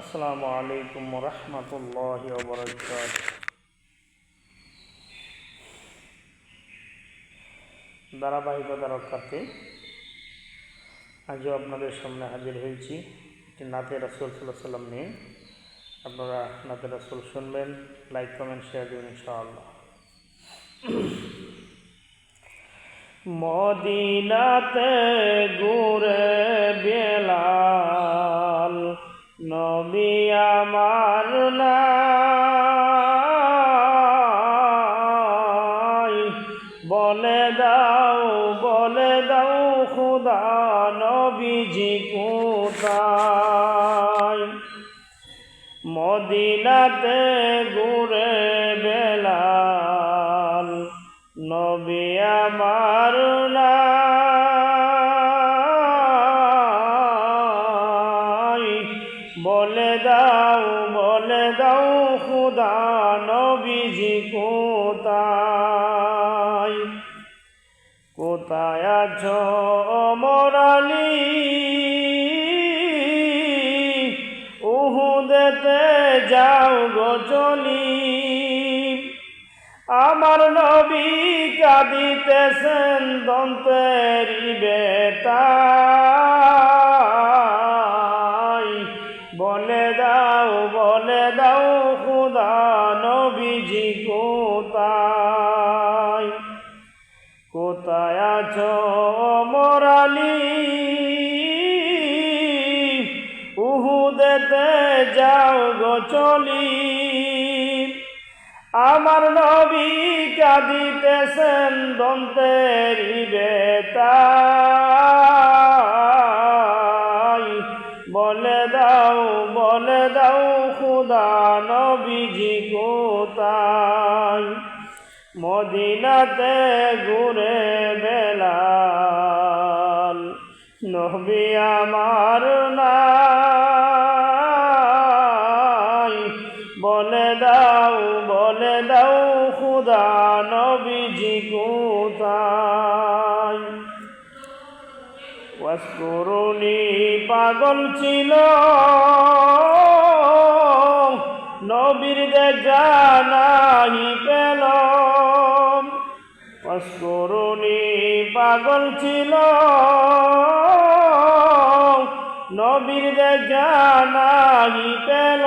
আসসালামু আলাইকুম রহমতুল্লাহি ওয়া বারাকাতুহু। ধারাবাহিকতা রক্ষার্থে আজও আপনাদের সামনে হাজির হয়েছি একটি নাতে রাসূল সাল্লাল্লাহু আলাইহি ওয়াসাল্লাম নিয়ে। আপনারা নাতে রাসূল শুনবেন, লাইক কমেন্ট শেয়ার দেবেন ইনশাআল্লাহ। মদিনাতে ঘুরে বেলাল নবী আমার নাই, বলে দাও খুদা নবীজি কোথায়। মদিনাতে ঘুরে বেলাল নবী আমার নাই, বলে দাও খুদা নবীজি কোথায়। কোথায় আছো ওমর আলী, উহুদেতে যাও গো চলি। আমার নবী কাঁদিতেছেন দন্তেরি বেটায়, বলে দাও খুদা নবীজি কোথায়। কোথায় আছো ওমর আলী, উহুদেতে যাও গো চলি। আমার নবী কাঁদিতেছেন দন্তেরি বেটায়, বলে দাও খুদা নবীজি কোথায়। মদিনাতে ঘুরে বেলাল নবী আমার নাই, বলে দাও খুদা নবীজি কোথায়। ওয়াসকুরুনি পাগল ছিল নবীর দেখা নাহি পেল। ওয়াসকুরুনি পাগল ছিল নবীর দেখা নাহি পেল।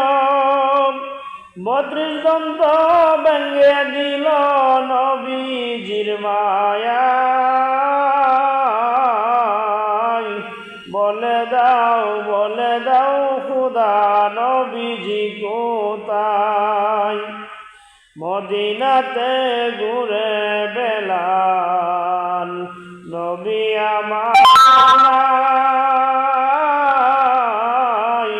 32 দন্ত ভেঙে দিল নবীজির মায়ায়, বলে দাও খুদা নবীজি কোথায়। মদিনাতে ঘুরে বেলাল নবী আমার নাই,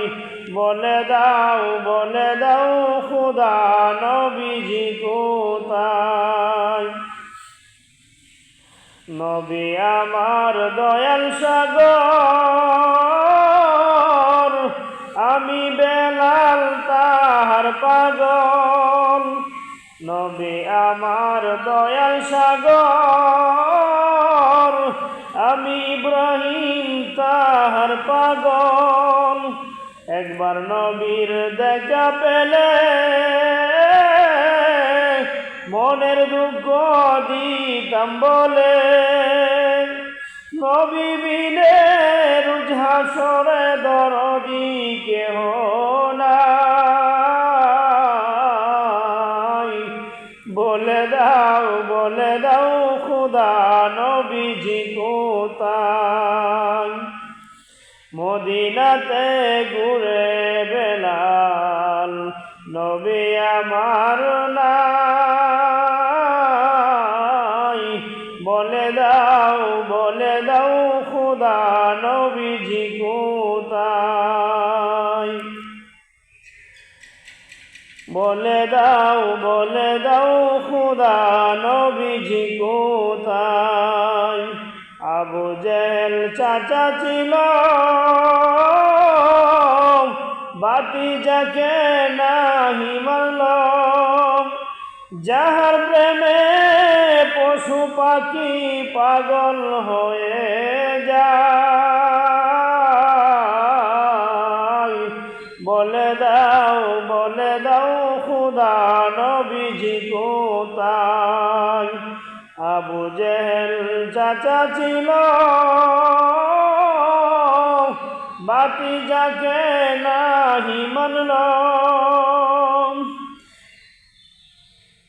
বলে দাও খুদা নবীজি কোথায়। নবী আমার দয়াল সাগর, আমি বেলাল তাহার পাগল। নবী আমার দয়াল সাগর, আমি ইব্রাহিম তাহার পাগল। একবার নবীর দেখা পেলে মনের দুঃখ দিতাম বলে। নবী বিনে রোজ হাসরে দরদি কেহ নাই, বলে দাও খুদা নবীজি কোথায়। মদিনাতে ঘুরে বেলাল নবী আমার নাই, বলে দাও খুদা নবীজি কোথায়। বলে দাও খুদা নবীজি কোথায়। আবু জেহেল চাচা ছিল ভাতিজাকে নাহি মারল। যাহার প্রেমে পশু পাখি পাগল হয়ে যায়, বলে দাও খুদা নবীজি কোথায়। আবু জেহেল চাচা ছিল ভাতিজাকে নাহি মানল।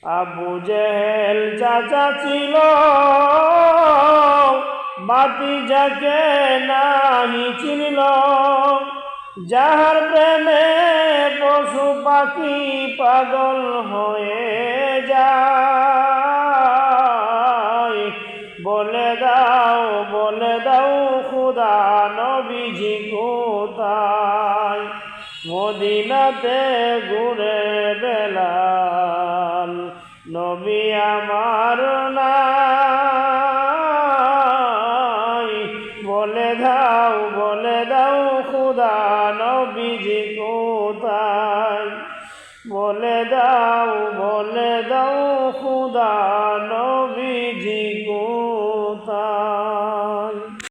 আবু জেহেল চাচা ছিল ভাতিজাকে নাহি চিনল। যাহার প্রেমে পশু পাখি পাগল হয়ে যায়। বলে দাও খুদা নবীজি কোথায়। মদিনাতে ঘুরে বেলাল নবী আমার নাই। বলে দাও খুদা নবীজি কোথায়। বলে দাও।